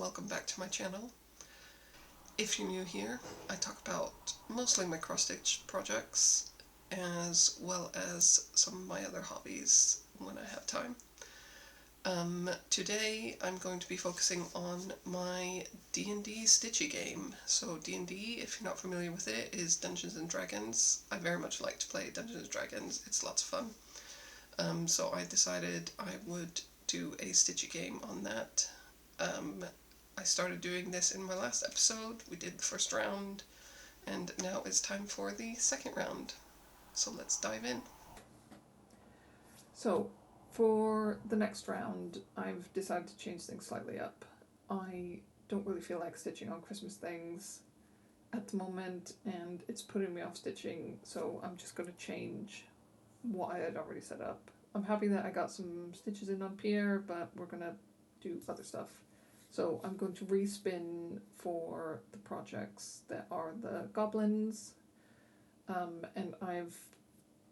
welcome back to my channel. If you're new here, I talk about mostly my cross-stitch projects as well as some of my other hobbies when I have time. Today I'm going to be focusing on my D&D stitchy game. So D&D, if you're not familiar with it, is Dungeons and Dragons. I very much like to play Dungeons and Dragons, it's lots of fun. So I decided I would do a stitchy game on that. I started doing this in my last episode. We did the first round, and now it's time for the second round. So let's dive in. So for the next round, I've decided to change things slightly up. I don't really feel like stitching on Christmas things at the moment, and it's putting me off stitching, so I'm just going to change what I had already set up. I'm happy that I got some stitches in on Pierre, but we're going to do other stuff. So I'm going to respin for the projects that are the goblins, and I've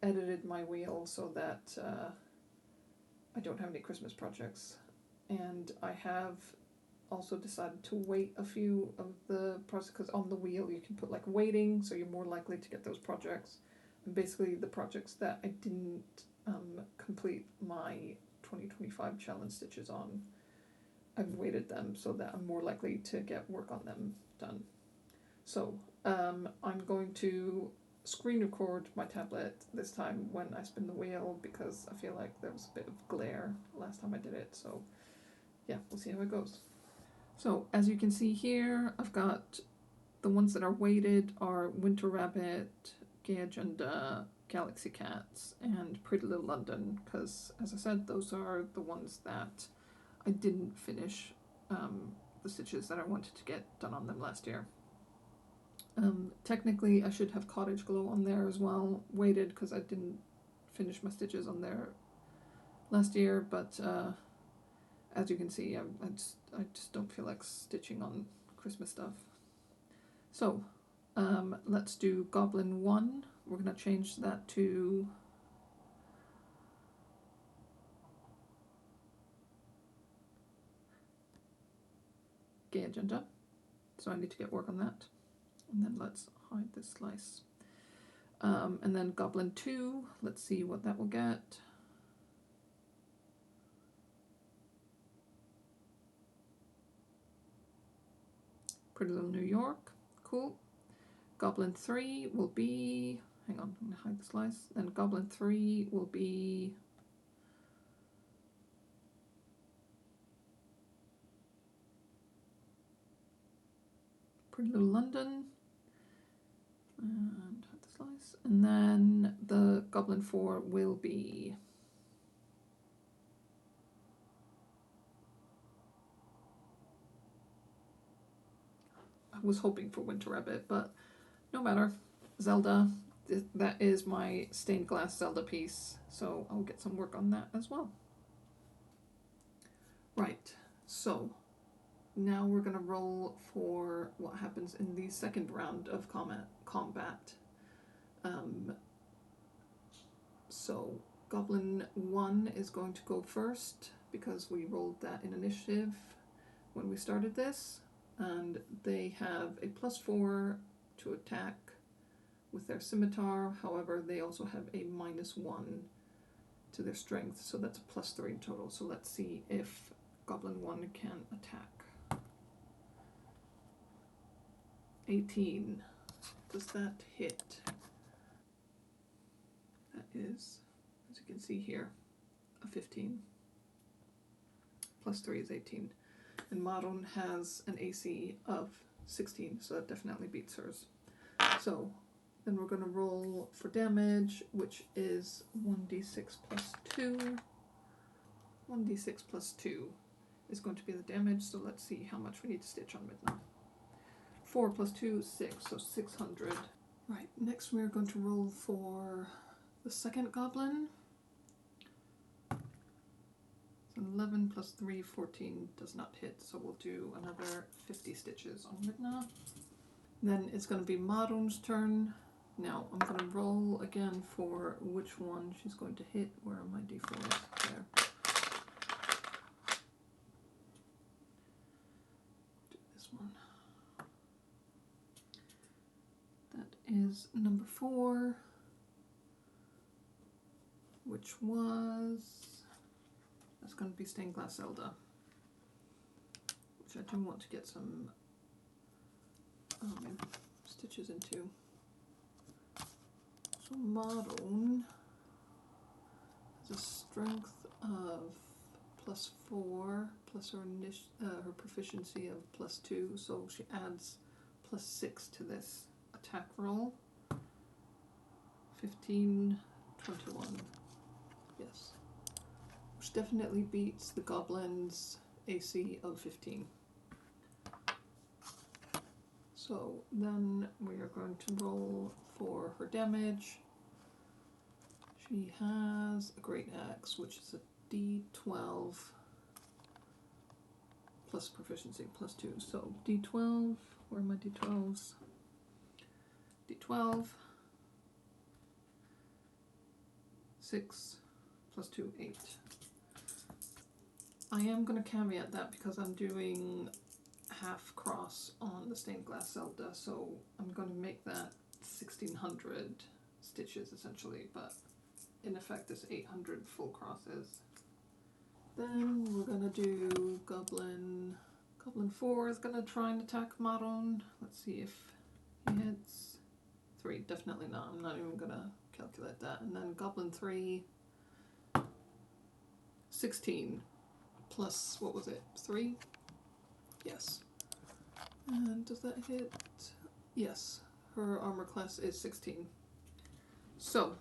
edited my wheel so that I don't have any Christmas projects. And I have also decided to weight a few of the projects, because on the wheel you can put like weighting, so you're more likely to get those projects. And basically the projects that I didn't complete my 2025 challenge stitches on, I've weighted them so that I'm more likely to get work on them done. So I'm going to screen record my tablet this time when I spin the wheel, because I feel like there was a bit of glare last time I did it. So yeah, we'll see how it goes. So as you can see here, I've got the ones that are weighted are Winter Rabbit, Gay Agenda, Galaxy Cats, and Pretty Little London, because as I said, those are the ones that I didn't finish the stitches that I wanted to get done on them last year. Technically I should have Cottage Glow on there as well, weighted, because I didn't finish my stitches on there last year, but as you can see, I just don't feel like stitching on Christmas stuff. So let's do Goblin 1. We're going to change that to Gay Agenda, so I need to get work on that. And then let's hide this slice. And then Goblin 2, let's see what that will get. Pretty Little New York, cool. Goblin 3 will be, hang on, I'm going to hide the slice. Then Goblin 3 will be Pretty Little London. And hide the slice. And then the Goblin 4 will be I was hoping for Winter Rabbit, but no matter. Zelda, that is my stained glass Zelda piece, so I'll get some work on that as well. Right, so now we're going to roll for what happens in the second round of combat. So Goblin 1 is going to go first, because we rolled that in initiative when we started this, and they have a +4 to attack with their scimitar. However, they also have a -1 to their strength, so that's a +3 in total. So let's see if Goblin 1 can attack. 18. Does that hit? That is, as you can see here, a 15. +3 is 18. And Maron has an AC of 16, so that definitely beats hers. So then we're going to roll for damage, which is 1d6 plus 2. 1d6 plus 2 is going to be the damage, so let's see how much we need to stitch on Midna. 4 plus 2 is 6, so 600. Right, next we're going to roll for the second goblin. 11 plus 3, 14 does not hit, so we'll do another 50 stitches on Midna. Then it's going to be Maron's turn. Now I'm going to roll again for which one she's going to hit. Where are my d4s? There. one. That is number 4, which was, that's going to be Stained Glass Zelda, which I do want to get some stitches into. So Maroon has a strength of +4, plus her proficiency of +2, so she adds +6 to this attack roll. 15, 21, yes. Which definitely beats the goblin's AC of 15. So then we are going to roll for her damage. She has a great axe, which is a D12 plus proficiency +2. So D12, where are my D12s? D12, 6 +2, 8. I am going to caveat that because I'm doing half cross on the Stained Glass Zelda, so I'm going to make that 1600 stitches essentially, but in effect it's 800 full crosses. Then we're going to do Goblin 4 is going to try and attack Maroon. Let's see if he hits. 3, definitely not. I'm not even going to calculate that. And then Goblin 3, 16 plus, what was it, 3? Yes. And does that hit? Yes. Her armor class is 16. So,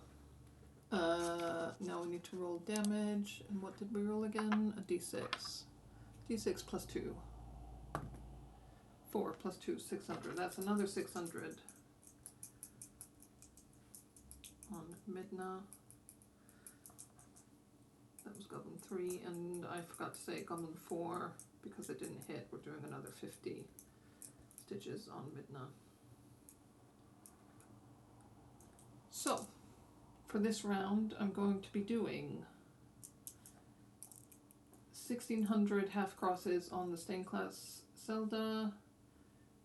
now we need to roll damage. And what did we roll again? A d6. d6 +2. 4 +2, 600. That's another 600 on Midna. That was Goblin 3, and I forgot to say Goblin 4, because it didn't hit, we're doing another 50 stitches on Midna. So, for this round, I'm going to be doing 1600 half crosses on the Stained Glass Zelda,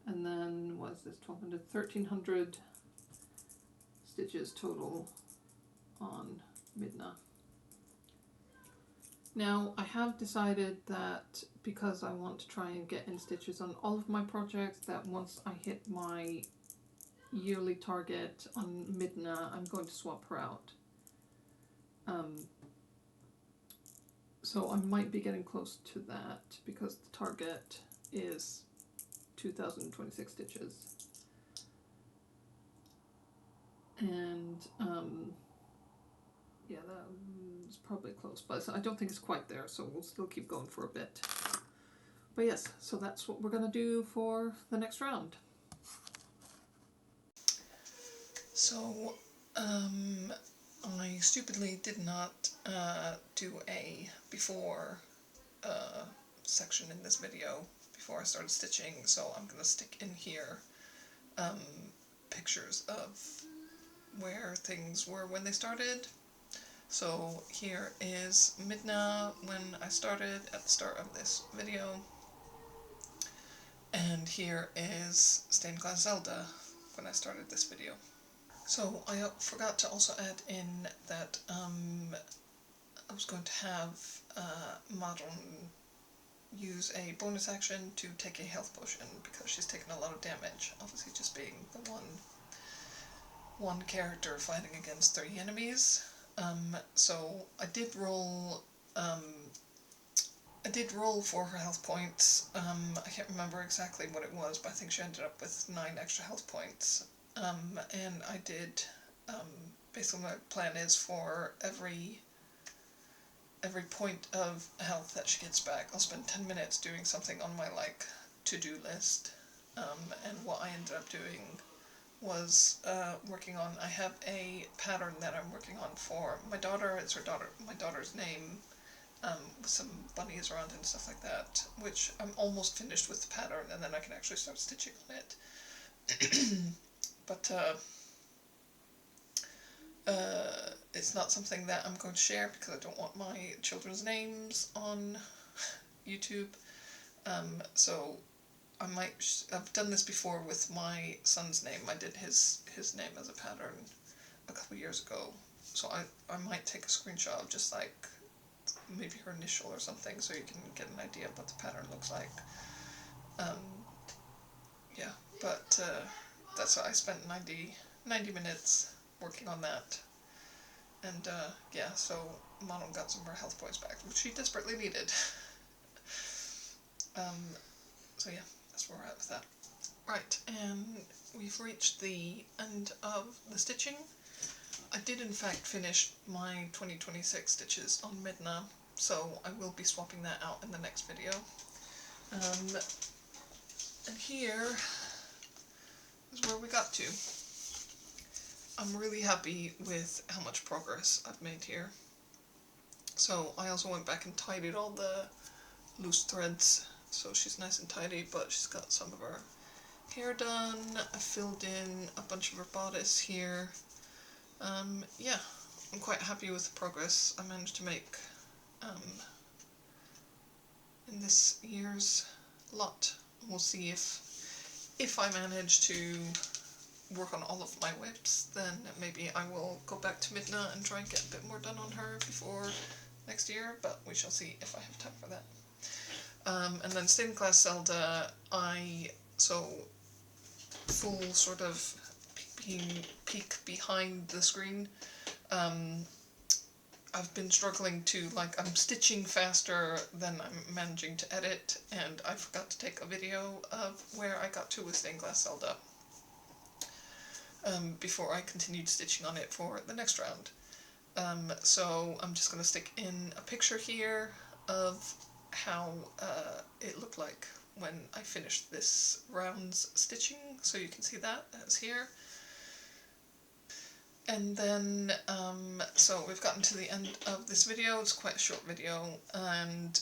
and then, what is this, 1200, 1300 stitches total on Midna. Now, I have decided that because I want to try and get in stitches on all of my projects, that once I hit my yearly target on Midna, I'm going to swap her out. So I might be getting close to that because the target is 2026 stitches. And yeah, that's probably close, but I don't think it's quite there, so we'll still keep going for a bit. But yes, so that's what we're going to do for the next round. So, I stupidly did not do a before section in this video before I started stitching, so I'm going to stick in here pictures of where things were when they started. So here is Midna when I started at the start of this video, and here is Stained Glass Zelda when I started this video. So I forgot to also add in that I was going to have Madeline use a bonus action to take a health potion because she's taken a lot of damage, obviously just being the one character fighting against 3 enemies. So I did roll for her health points. I can't remember exactly what it was, but I think she ended up with 9 extra health points. And I did, basically my plan is for every point of health that she gets back, I'll spend 10 minutes doing something on my, like, to-do list. And what I ended up doing was working on, I have a pattern that I'm working on for my daughter. It's my daughter's name, with some bunnies around and stuff like that, which I'm almost finished with the pattern, and then I can actually start stitching on it. But it's not something that I'm going to share because I don't want my children's names on YouTube. So I've done this before with my son's name. I did his name as a pattern a couple of years ago. So I might take a screenshot of just like maybe her initial or something so you can get an idea of what the pattern looks like. Yeah, but that's what I spent 90 minutes working on that. And yeah, so Mono got some of her health points back, which she desperately needed. So yeah, that's where we're at with that. Right, and we've reached the end of the stitching. I did in fact finish my 2026 stitches on Midna, so I will be swapping that out in the next video. And here is where we got to. I'm really happy with how much progress I've made here. So I also went back and tidied all the loose threads, so she's nice and tidy, but she's got some of her hair done. I filled in a bunch of her bodice here. Yeah, I'm quite happy with the progress I managed to make in this year's lot. We'll see if I manage to work on all of my whips, then maybe I will go back to Midna and try and get a bit more done on her before next year, but we shall see if I have time for that. And then Stained Glass Zelda, full sort of peek behind the screen. I've been struggling to, I'm stitching faster than I'm managing to edit, and I forgot to take a video of where I got to with Stained Glass Zelda before I continued stitching on it for the next round. So I'm just going to stick in a picture here of how it looked like when I finished this round's stitching, so you can see that as here. And then, so we've gotten to the end of this video. It's quite a short video, and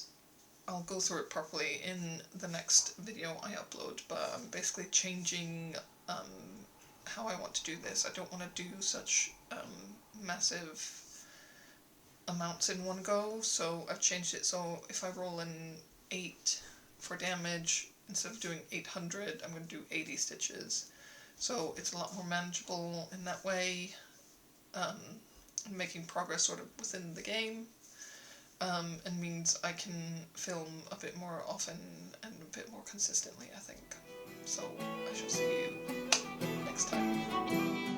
I'll go through it properly in the next video I upload, but I'm basically changing how I want to do this. I don't want to do such massive amounts in one go, so I've changed it so if I roll in 8 for damage, instead of doing 800, I'm going to do 80 stitches. So it's a lot more manageable in that way, making progress sort of within the game, and means I can film a bit more often and a bit more consistently, I think. So I shall see you next time.